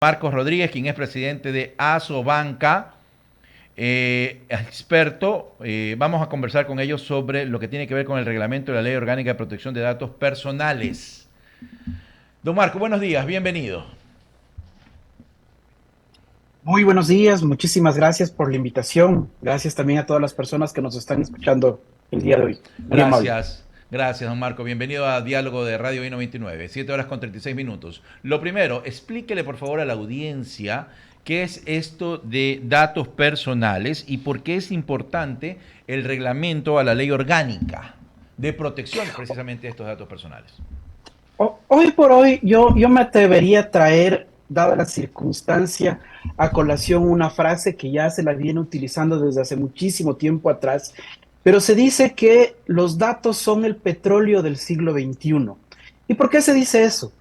Marcos Rodríguez, quien es presidente de Asobanca, experto. Vamos a conversar con ellos sobre lo que tiene que ver con el reglamento de la Ley Orgánica de Protección de Datos Personales. Don Marco, buenos días, bienvenido. Muy buenos días, muchísimas gracias por la invitación. Gracias también a todas las personas que nos están escuchando el día de hoy. Muy amable. Gracias, don Marco. Bienvenido a Diálogo de Radio Vino 29, 7 horas con 36 minutos. Lo primero, explíquele por favor a la audiencia qué es esto de datos personales y por qué es importante el reglamento a la ley orgánica de protección precisamente de estos datos personales. Hoy por hoy yo me atrevería a traer, dada la circunstancia, a colación una frase que ya se la viene utilizando desde hace muchísimo tiempo atrás, pero se dice que los datos son el petróleo del siglo XXI. ¿Y por qué se dice eso?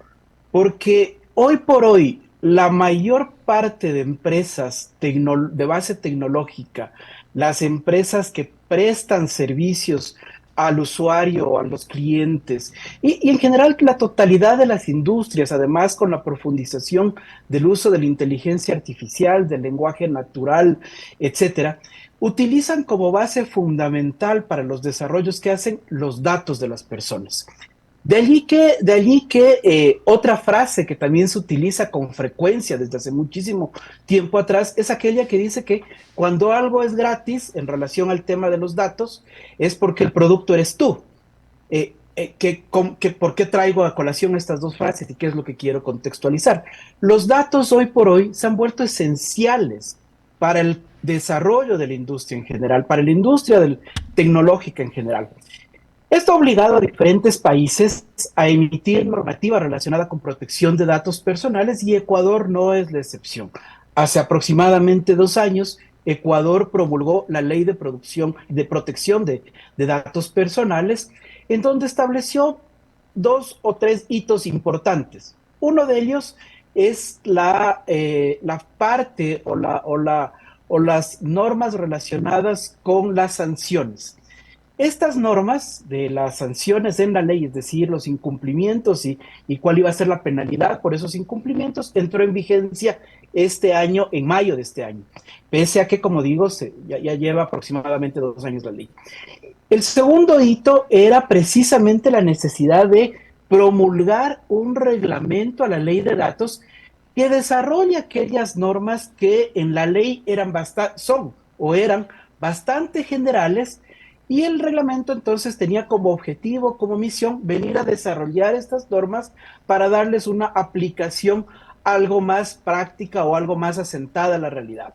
Porque hoy por hoy la mayor parte de empresas de base tecnológica, las empresas que prestan servicios al usuario o a los clientes y en general la totalidad de las industrias, además con la profundización del uso de la inteligencia artificial, del lenguaje natural, etcétera, utilizan como base fundamental para los desarrollos que hacen los datos de las personas. De allí que otra frase que también se utiliza con frecuencia desde hace muchísimo tiempo atrás es aquella que dice que cuando algo es gratis en relación al tema de los datos es porque el producto eres tú. ¿Por qué traigo a colación estas dos frases y qué es lo que quiero contextualizar? Los datos hoy por hoy se han vuelto esenciales para el desarrollo de la industria en general, para la tecnológica en general. Esto ha obligado a diferentes países a emitir normativa relacionada con protección de datos personales y Ecuador no es la excepción. Hace aproximadamente 2 años, Ecuador promulgó la Ley de Protección de Datos Personales, en donde estableció 2 o 3 hitos importantes. Uno de ellos es la parte o las normas relacionadas con las sanciones. Estas normas de las sanciones en la ley, es decir, los incumplimientos y cuál iba a ser la penalidad por esos incumplimientos, entró en vigencia este año, en mayo de este año, pese a que, como digo, ya lleva aproximadamente 2 años la ley. El segundo hito era precisamente la necesidad de promulgar un reglamento a la ley de datos que desarrolle aquellas normas que en la ley eran bastante generales, y el reglamento entonces tenía como objetivo, como misión, venir a desarrollar estas normas para darles una aplicación algo más práctica o algo más asentada a la realidad.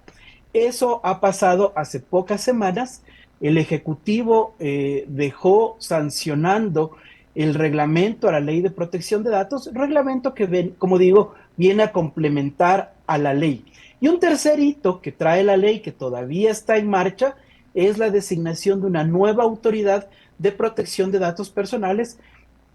Eso ha pasado hace pocas semanas. El Ejecutivo dejó sancionando el reglamento a la Ley de Protección de Datos, reglamento que, como digo, viene a complementar a la ley. Y un tercer hito que trae la ley, que todavía está en marcha, es la designación de una nueva autoridad de protección de datos personales,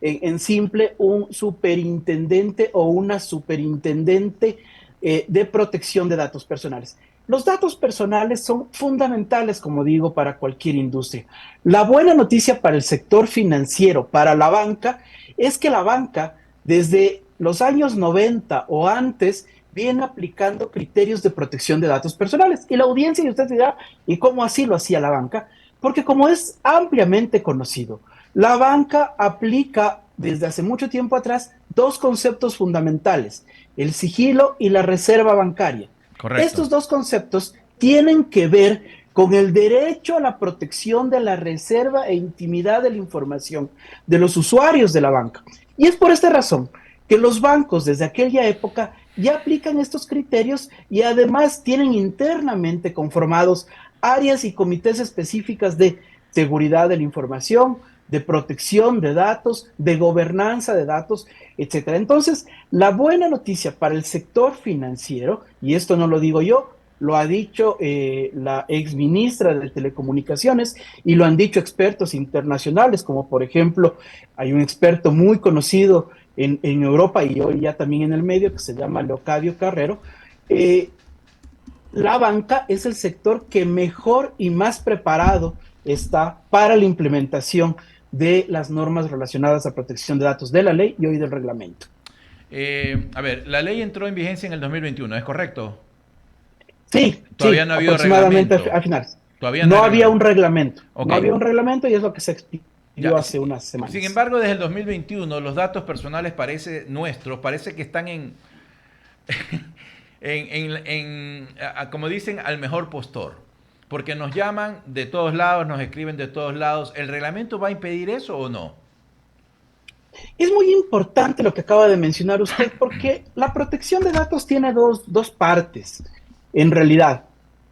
en simple, un superintendente o una superintendente de protección de datos personales. Los datos personales son fundamentales, como digo, para cualquier industria. La buena noticia para el sector financiero, para la banca, es que la banca, desde los años 90 o antes, viene aplicando criterios de protección de datos personales. Y la audiencia, y usted dirá, ¿y cómo así lo hacía la banca? Porque como es ampliamente conocido, la banca aplica desde hace mucho tiempo atrás dos conceptos fundamentales: el sigilo y la reserva bancaria. Correcto. Estos dos conceptos tienen que ver con el derecho a la protección de la reserva e intimidad de la información de los usuarios de la banca. Y es por esta razón que los bancos desde aquella época ya aplican estos criterios y además tienen internamente conformados áreas y comités específicas de seguridad de la información, de protección de datos, de gobernanza de datos, etcétera. Entonces, la buena noticia para el sector financiero, y esto no lo digo yo, lo ha dicho la ex ministra de Telecomunicaciones y lo han dicho expertos internacionales, como por ejemplo, hay un experto muy conocido en Europa y hoy ya también en el medio que se llama Leocadio Carrero. eh, la banca es el sector que mejor y más preparado está para la implementación de las normas relacionadas a protección de datos de la ley y hoy del reglamento. A ver, la ley entró en vigencia en el 2021, ¿es correcto? Sí, Todavía sí, no ha habido aproximadamente reglamento. a finales. Todavía no hay No había un reglamento. reglamento, Ok. no había un reglamento y es lo que se Ya. expidió hace unas Sin semanas. embargo, desde el 2021, los datos personales nuestros, parece que están como dicen, al mejor postor. Porque nos llaman de todos lados, nos escriben de todos lados. ¿El reglamento va a impedir eso o no? Es muy importante lo que acaba de mencionar usted porque la protección de datos tiene dos partes, en realidad.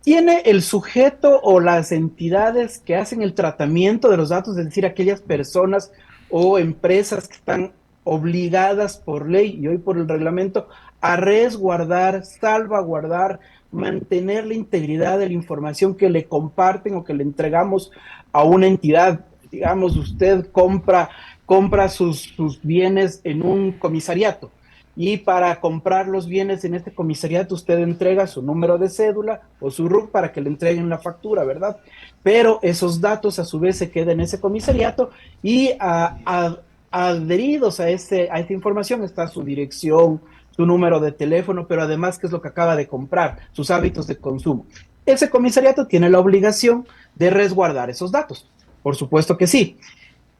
Tiene el sujeto o las entidades que hacen el tratamiento de los datos, es decir, aquellas personas o empresas que están obligadas por ley y hoy por el reglamento a resguardar, salvaguardar, mantener la integridad de la información que le comparten o que le entregamos a una entidad. Digamos, usted compra sus bienes en un comisariato y para comprar los bienes en este comisariato usted entrega su número de cédula o su RUC para que le entreguen la factura, ¿verdad? Pero esos datos a su vez se quedan en ese comisariato y adheridos a esta información está su dirección, su número de teléfono, pero además qué es lo que acaba de comprar, sus hábitos de consumo. Ese comisariato tiene la obligación de resguardar esos datos. Por supuesto que sí.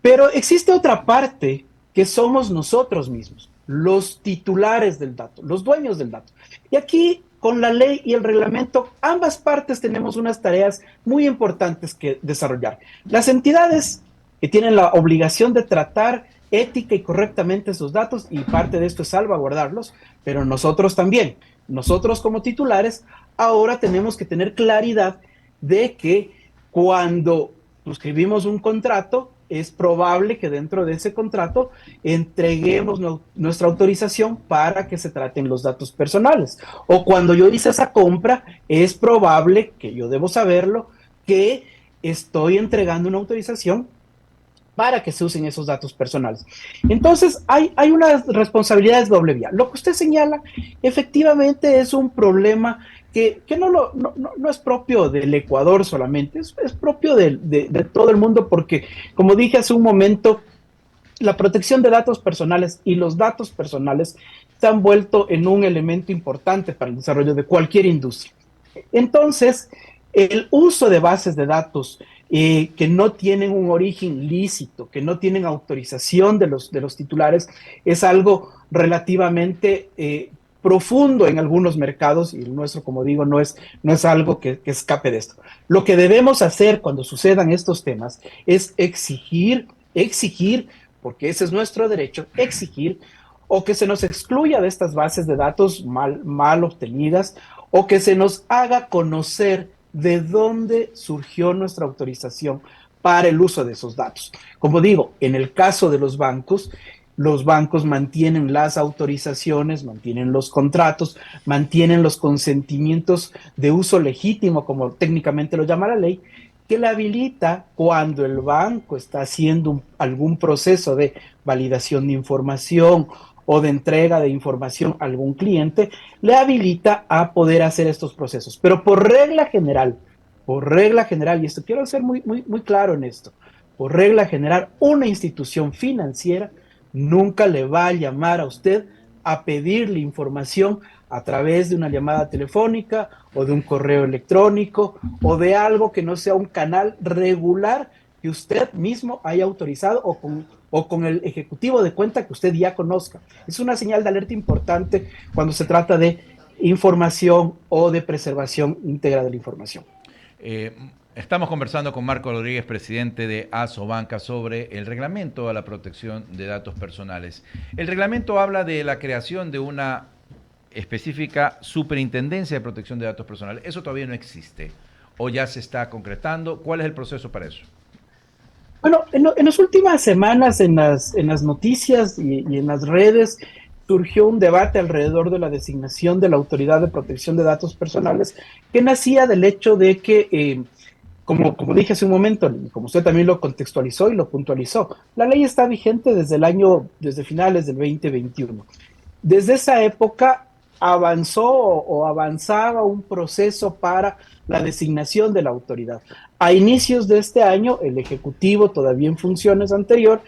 Pero existe otra parte que somos nosotros mismos, los titulares del dato, los dueños del dato. Y aquí, con la ley y el reglamento, ambas partes tenemos unas tareas muy importantes que desarrollar. Las entidades que tienen la obligación de tratar ética y correctamente esos datos, y parte de esto es salvaguardarlos, pero nosotros también, nosotros como titulares, ahora tenemos que tener claridad de que cuando suscribimos un contrato, es probable que dentro de ese contrato entreguemos nuestra autorización para que se traten los datos personales. O cuando yo hice esa compra, es probable, que yo debo saberlo, que estoy entregando una autorización para que se usen esos datos personales. Entonces, hay unas responsabilidades doble vía. Lo que usted señala, efectivamente, es un problema que no es propio del Ecuador solamente, es propio de todo el mundo, porque, como dije hace un momento, la protección de datos personales y los datos personales se han vuelto en un elemento importante para el desarrollo de cualquier industria. Entonces, el uso de bases de datos que no tienen un origen lícito, que no tienen autorización de los titulares, es algo relativamente profundo en algunos mercados y el nuestro, como digo, no es algo que escape de esto. Lo que debemos hacer cuando sucedan estos temas es exigir, porque ese es nuestro derecho, exigir o que se nos excluya de estas bases de datos mal obtenidas o que se nos haga conocer de dónde surgió nuestra autorización para el uso de esos datos. Como digo, en el caso de los bancos mantienen las autorizaciones, mantienen los contratos, mantienen los consentimientos de uso legítimo, como técnicamente lo llama la ley, que le habilita cuando el banco está haciendo algún proceso de validación de información o de entrega de información a algún cliente, le habilita a poder hacer estos procesos. Pero por regla general, y esto quiero ser muy claro en esto, por regla general, una institución financiera nunca le va a llamar a usted a pedirle información a través de una llamada telefónica o de un correo electrónico o de algo que no sea un canal regular que usted mismo haya autorizado o con el ejecutivo de cuenta que usted ya conozca. Es una señal de alerta importante cuando se trata de información o de preservación íntegra de la información. Eh, Estamos conversando con Marco Rodríguez, presidente de Asobanca, sobre el reglamento a la protección de datos personales. El reglamento habla de la creación de una específica superintendencia de protección de datos personales. Eso todavía no existe o ya se está concretando. ¿Cuál es el proceso para eso? Bueno, en las últimas semanas en las noticias y en las redes surgió un debate alrededor de la designación de la Autoridad de Protección de Datos Personales que nacía del hecho de que como dije hace un momento, y como usted también lo contextualizó y lo puntualizó, la ley está vigente desde finales del 2021. Desde esa época avanzó o avanzaba un proceso para la designación de la autoridad. A inicios de este año, el Ejecutivo, todavía en funciones anterior,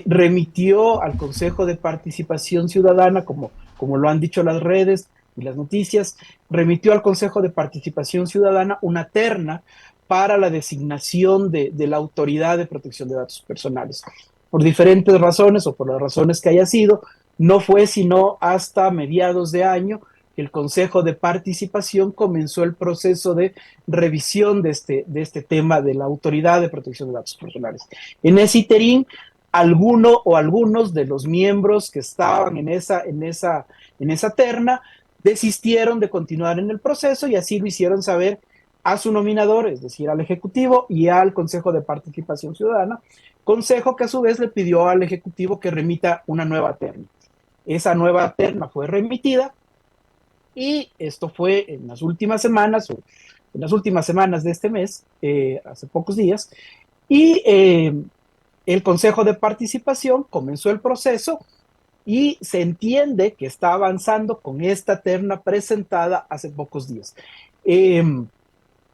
remitió al Consejo de Participación Ciudadana, como lo han dicho las redes y las noticias, remitió al Consejo de Participación Ciudadana una terna para la designación de la Autoridad de Protección de Datos Personales. Por diferentes razones o por las razones que haya sido, no fue sino hasta mediados de año que el Consejo de Participación comenzó el proceso de revisión de este tema de la Autoridad de Protección de Datos Personales. En ese interín, alguno o algunos de los miembros que estaban en esa terna desistieron de continuar en el proceso y así lo hicieron saber a su nominador, es decir, al Ejecutivo y al Consejo de Participación Ciudadana, consejo que a su vez le pidió al Ejecutivo que remita una nueva terna. Esa nueva terna fue remitida y esto fue en las últimas semanas, o en las últimas semanas de este mes, hace pocos días, y el Consejo de Participación comenzó el proceso y se entiende que está avanzando con esta terna presentada hace pocos días.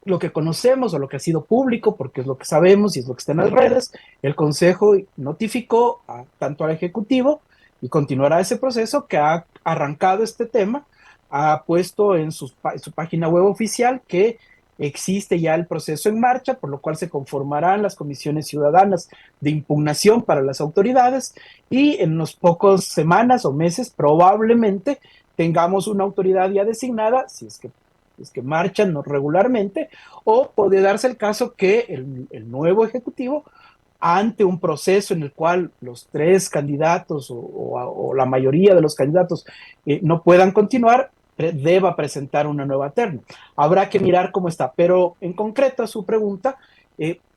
Lo que conocemos o lo que ha sido público, porque es lo que sabemos y es lo que está en las redes, el Consejo notificó tanto al Ejecutivo y continuará ese proceso que ha arrancado este tema, ha puesto en su página web oficial que existe ya el proceso en marcha, por lo cual se conformarán las comisiones ciudadanas de impugnación para las autoridades y en unos pocos semanas o meses probablemente tengamos una autoridad ya designada, si es que marchan no regularmente, o puede darse el caso que el nuevo ejecutivo, ante un proceso en el cual los tres candidatos o la mayoría de los candidatos no puedan continuar, deba presentar una nueva terna. Habrá que mirar cómo está, pero en concreto a su pregunta,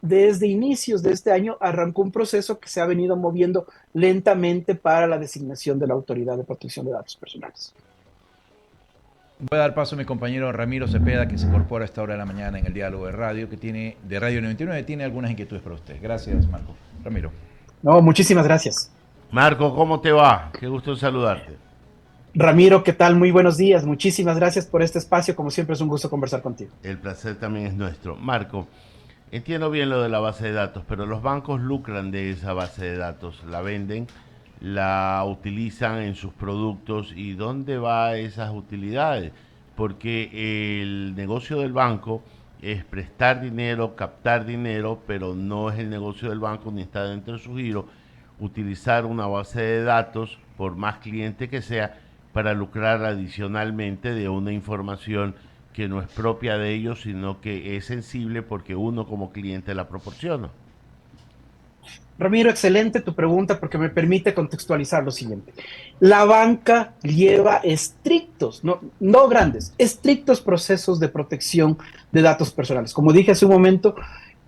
desde inicios de este año arrancó un proceso que se ha venido moviendo lentamente para la designación de la Autoridad de Protección de Datos Personales. Voy a dar paso a mi compañero Ramiro Cepeda, que se incorpora a esta hora de la mañana en el diálogo de radio, de Radio 99, tiene algunas inquietudes para usted. Gracias, Marco. Ramiro. No, muchísimas gracias. Marco, ¿cómo te va? Qué gusto saludarte. Ramiro, ¿qué tal? Muy buenos días. Muchísimas gracias por este espacio. Como siempre es un gusto conversar contigo. El placer también es nuestro. Marco, entiendo bien lo de la base de datos, pero los bancos lucran de esa base de datos, la venden, la utilizan en sus productos. ¿Y dónde va esas utilidades? Porque el negocio del banco es prestar dinero, captar dinero, pero no es el negocio del banco ni está dentro de su giro utilizar una base de datos, por más cliente que sea, para lucrar adicionalmente de una información que no es propia de ellos, sino que es sensible porque uno como cliente la proporciona. Ramiro, excelente tu pregunta porque me permite contextualizar lo siguiente. La banca lleva estrictos, no grandes, estrictos procesos de protección de datos personales. Como dije hace un momento,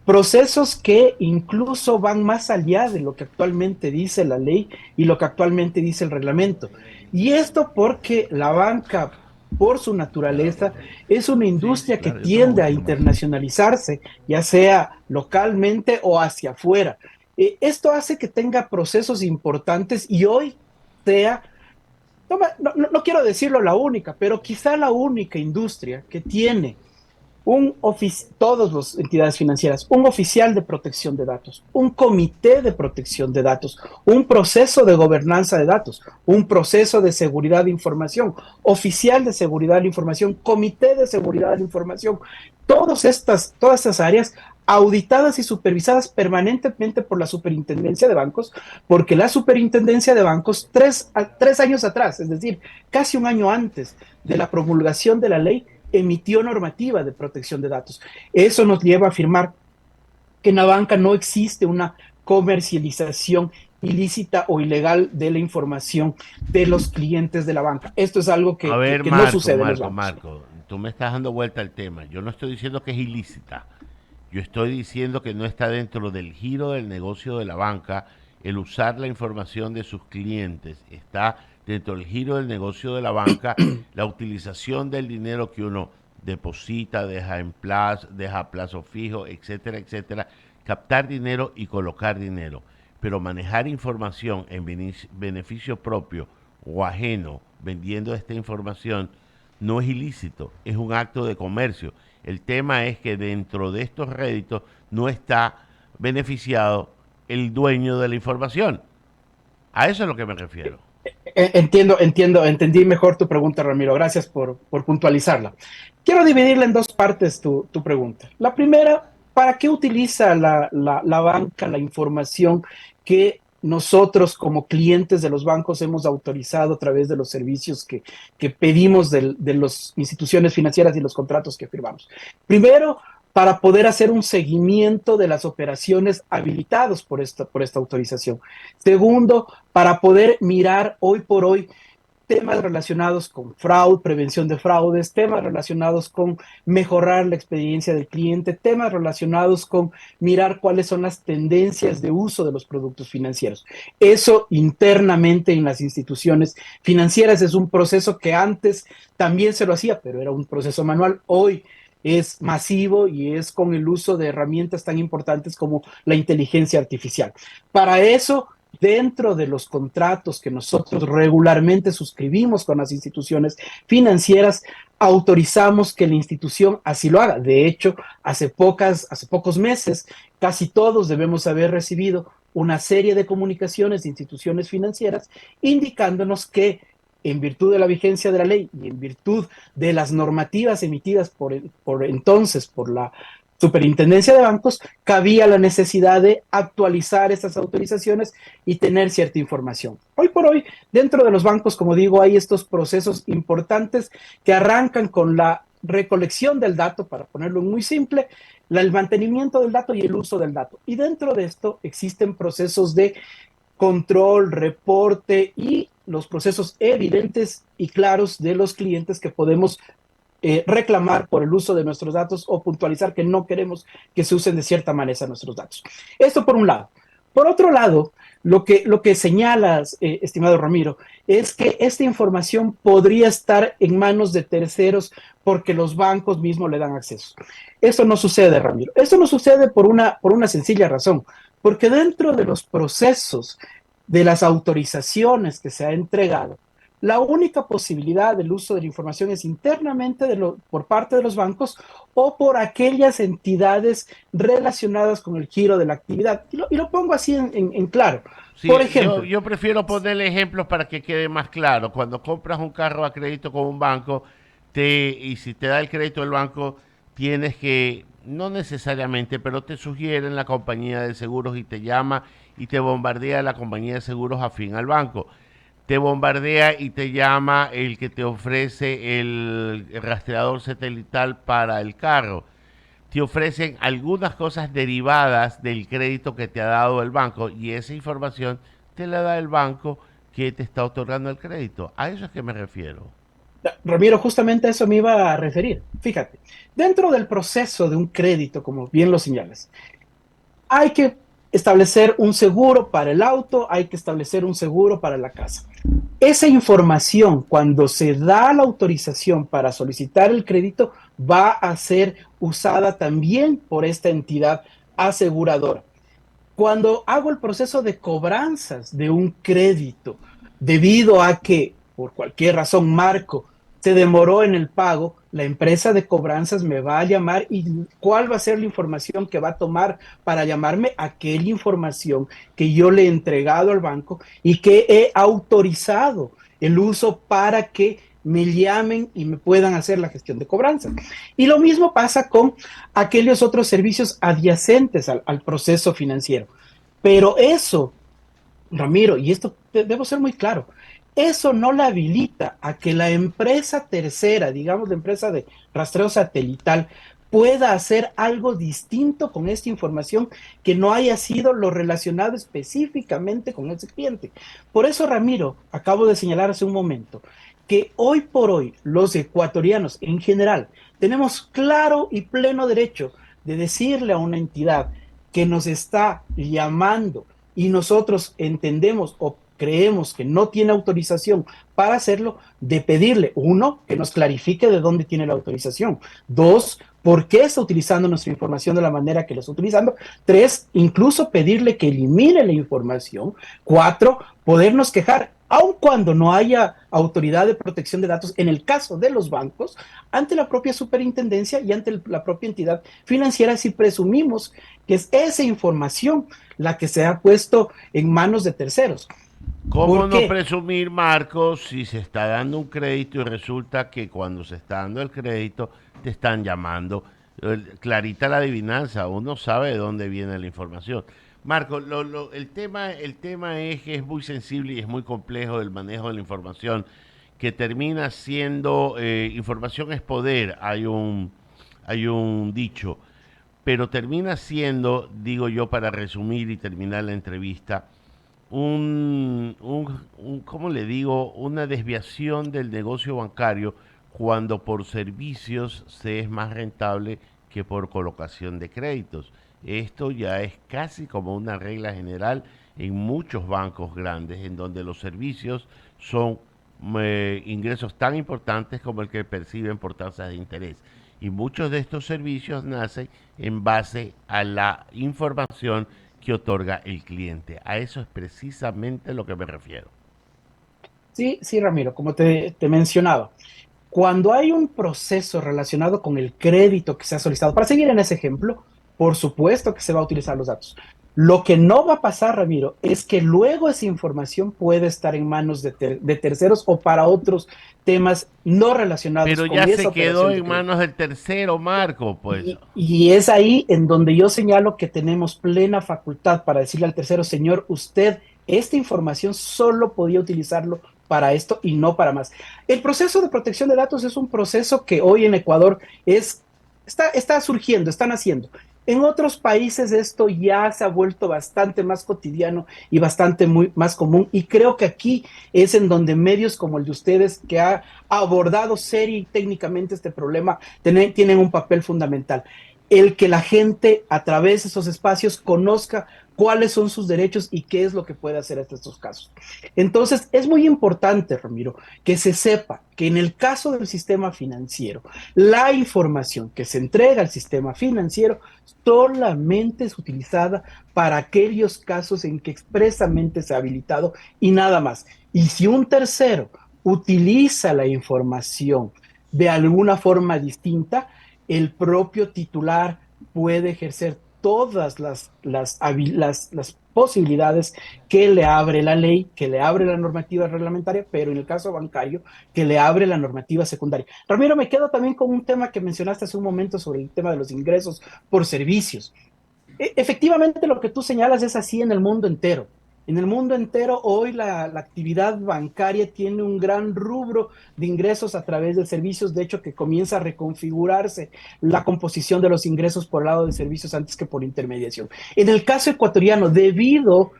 procesos que incluso van más allá de lo que actualmente dice la ley y lo que actualmente dice el reglamento. Y esto porque la banca, por su naturaleza, es una industria que tiende a internacionalizarse, ya sea localmente o hacia afuera. Esto hace que tenga procesos importantes y hoy sea, no quiero decirlo la única, pero quizá la única industria que tiene todas las entidades financieras, un oficial de protección de datos, un comité de protección de datos, un proceso de gobernanza de datos, un proceso de seguridad de información, oficial de seguridad de la información, comité de seguridad de la información, todas estas áreas auditadas y supervisadas permanentemente por la Superintendencia de Bancos, porque la Superintendencia de Bancos, tres años atrás, es decir, casi un año antes de la promulgación de la ley, emitió normativa de protección de datos. Eso nos lleva a afirmar que en la banca no existe una comercialización ilícita o ilegal de la información de los clientes de la banca. Esto es algo A ver, que Marco, no sucede en los Marco, bancos. Marco, tú me estás dando vuelta al tema. Yo no estoy diciendo que es ilícita. Yo estoy diciendo que no está dentro del giro del negocio de la banca el usar la información de sus clientes. Está dentro del giro del negocio de la banca la utilización del dinero que uno deposita, deja a plazo fijo, etcétera, etcétera. Captar dinero y colocar dinero. Pero manejar información en beneficio propio o ajeno vendiendo esta información no es ilícito, es un acto de comercio. El tema es que dentro de estos réditos no está beneficiado el dueño de la información. A eso es a lo que me refiero. Entendí mejor tu pregunta, Ramiro. Gracias por puntualizarla. Quiero dividirla en dos partes tu pregunta. La primera, ¿para qué utiliza la banca la información que nosotros como clientes de los bancos hemos autorizado a través de los servicios que pedimos de las instituciones financieras y los contratos que firmamos? Primero, para poder hacer un seguimiento de las operaciones habilitados por esta autorización. Segundo, para poder mirar hoy por hoy temas relacionados con fraude, prevención de fraudes, temas relacionados con mejorar la experiencia del cliente, temas relacionados con mirar cuáles son las tendencias de uso de los productos financieros. Eso internamente en las instituciones financieras es un proceso que antes también se lo hacía, pero era un proceso manual. Hoy es masivo y es con el uso de herramientas tan importantes como la inteligencia artificial. Para eso, dentro de los contratos que nosotros regularmente suscribimos con las instituciones financieras, autorizamos que la institución así lo haga. De hecho, hace pocos meses, casi todos debemos haber recibido una serie de comunicaciones de instituciones financieras indicándonos que en virtud de la vigencia de la ley y en virtud de las normativas emitidas por entonces por la Superintendencia de Bancos, cabía la necesidad de actualizar estas autorizaciones y tener cierta información. Hoy por hoy, dentro de los bancos, como digo, hay estos procesos importantes que arrancan con la recolección del dato, para ponerlo muy simple, el mantenimiento del dato y el uso del dato. Y dentro de esto existen procesos de control, reporte y los procesos evidentes y claros de los clientes que podemos reclamar por el uso de nuestros datos o puntualizar que no queremos que se usen de cierta manera nuestros datos. Esto por un lado. Por otro lado, lo que señalas, estimado Ramiro, es que esta información podría estar en manos de terceros porque los bancos mismos le dan acceso. Eso no sucede, Ramiro. Eso no sucede por una sencilla razón, porque dentro de los procesos de las autorizaciones que se ha entregado, la única posibilidad del uso de la información es internamente por parte de los bancos o por aquellas entidades relacionadas con el giro de la actividad. Y lo pongo así en claro. Sí, por ejemplo, yo prefiero ponerle ejemplos para que quede más claro. Cuando compras un carro a crédito con un banco, y si te da el crédito del banco, tienes que, no necesariamente, pero te sugieren la compañía de seguros y te llama y te bombardea la compañía de seguros afín al banco. Te bombardea y te llama el que te ofrece el rastreador satelital para el carro. Te ofrecen algunas cosas derivadas del crédito que te ha dado el banco y esa información te la da el banco que te está otorgando el crédito. A eso es que me refiero. Ramiro, justamente a eso me iba a referir. Fíjate, dentro del proceso de un crédito, como bien lo señalas, hay que establecer un seguro para el auto, hay que establecer un seguro para la casa. Esa información, cuando se da la autorización para solicitar el crédito, va a ser usada también por esta entidad aseguradora. Cuando hago el proceso de cobranzas de un crédito, debido a que por cualquier razón Marco se demoró en el pago, la empresa de cobranzas me va a llamar y ¿cuál va a ser la información que va a tomar para llamarme? Aquella información que yo le he entregado al banco y que he autorizado el uso para que me llamen y me puedan hacer la gestión de cobranza. Y lo mismo pasa con aquellos otros servicios adyacentes al proceso financiero. Pero eso, Ramiro, y esto debo ser muy claro, eso no la habilita a que la empresa tercera, digamos la empresa de rastreo satelital, pueda hacer algo distinto con esta información que no haya sido lo relacionado específicamente con ese cliente. Por eso, Ramiro, acabo de señalar hace un momento que hoy por hoy los ecuatorianos en general tenemos claro y pleno derecho de decirle a una entidad que nos está llamando y nosotros entendemos o creemos que no tiene autorización para hacerlo, de pedirle, uno, que nos clarifique de dónde tiene la autorización. Dos, por qué está utilizando nuestra información de la manera que la está utilizando. Tres, incluso pedirle que elimine la información. Cuatro, podernos quejar aun cuando no haya autoridad de protección de datos en el caso de los bancos, ante la propia superintendencia y ante la propia entidad financiera, si presumimos que es esa información la que se ha puesto en manos de terceros. ¿Cómo ¿Por no qué? presumir, Marcos, si se está dando un crédito y resulta que cuando se está dando el crédito te están llamando? Clarita la adivinanza, uno sabe de dónde viene la información. Marcos, el tema es que es muy sensible y es muy complejo el manejo de la información, que termina siendo, información es poder, hay un dicho, pero termina siendo, digo yo para resumir y terminar la entrevista, ¿cómo le digo? Una desviación del negocio bancario cuando por servicios se es más rentable que por colocación de créditos. Esto ya es casi como una regla general en muchos bancos grandes, en donde los servicios son ingresos tan importantes como el que perciben por tasas de interés. Y muchos de estos servicios nacen en base a la información que otorga el cliente. A eso es precisamente lo que me refiero. Sí, sí, Ramiro, como te mencionaba, cuando hay un proceso relacionado con el crédito que se ha solicitado, para seguir en ese ejemplo, por supuesto que se va a utilizar los datos. Lo que no va a pasar, Ramiro, es que luego esa información puede estar en manos de terceros o para otros temas no relacionados Pero con ya esa se quedó operación de en crédito. manos del tercero, Marco, pues. Y es ahí en donde yo señalo que tenemos plena facultad para decirle al tercero, señor, usted esta información solo podía utilizarlo para esto y no para más. El proceso de protección de datos es un proceso que hoy en Ecuador está surgiendo, están haciendo. En otros países esto ya se ha vuelto bastante más cotidiano y bastante más común. Y creo que aquí es en donde medios como el de ustedes, que ha abordado seria y técnicamente este problema, tienen un papel fundamental. El que la gente a través de esos espacios conozca cuáles son sus derechos y qué es lo que puede hacer en estos casos. Entonces, es muy importante, Ramiro, que se sepa que en el caso del sistema financiero, la información que se entrega al sistema financiero solamente es utilizada para aquellos casos en que expresamente se ha habilitado y nada más. Y si un tercero utiliza la información de alguna forma distinta, el propio titular puede ejercer todas las posibilidades que le abre la ley, que le abre la normativa reglamentaria, pero en el caso bancario, que le abre la normativa secundaria. Ramiro, me quedo también con un tema que mencionaste hace un momento sobre el tema de los ingresos por servicios. Efectivamente, lo que tú señalas es así en el mundo entero. En el mundo entero, hoy la actividad bancaria tiene un gran rubro de ingresos a través de servicios, de hecho, que comienza a reconfigurarse la composición de los ingresos por el lado de servicios antes que por intermediación. En el caso ecuatoriano, debido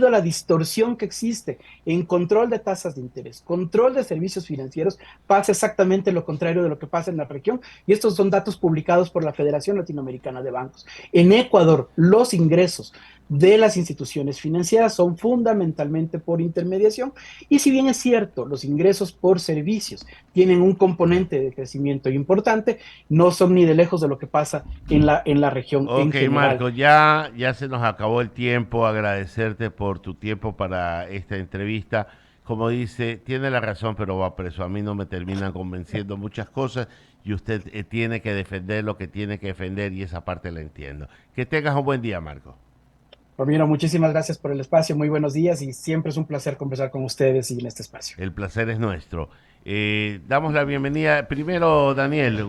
a la distorsión que existe en control de tasas de interés, control de servicios financieros, pasa exactamente lo contrario de lo que pasa en la región, y estos son datos publicados por la Federación Latinoamericana de Bancos. En Ecuador, los ingresos de las instituciones financieras son fundamentalmente por intermediación y si bien es cierto, los ingresos por servicios tienen un componente de crecimiento importante, no son ni de lejos de lo que pasa en la región en Ok, general. Marco, ya se nos acabó el tiempo. Agradecerte por tu tiempo para esta entrevista. Como dice, tiene la razón, pero va preso. A mí no me terminan convenciendo muchas cosas y usted tiene que defender lo que tiene que defender y esa parte la entiendo. Que tengas un buen día, Marco. Ramiro, muchísimas gracias por el espacio, muy buenos días y siempre es un placer conversar con ustedes y en este espacio. El placer es nuestro. Damos la bienvenida primero, Daniel.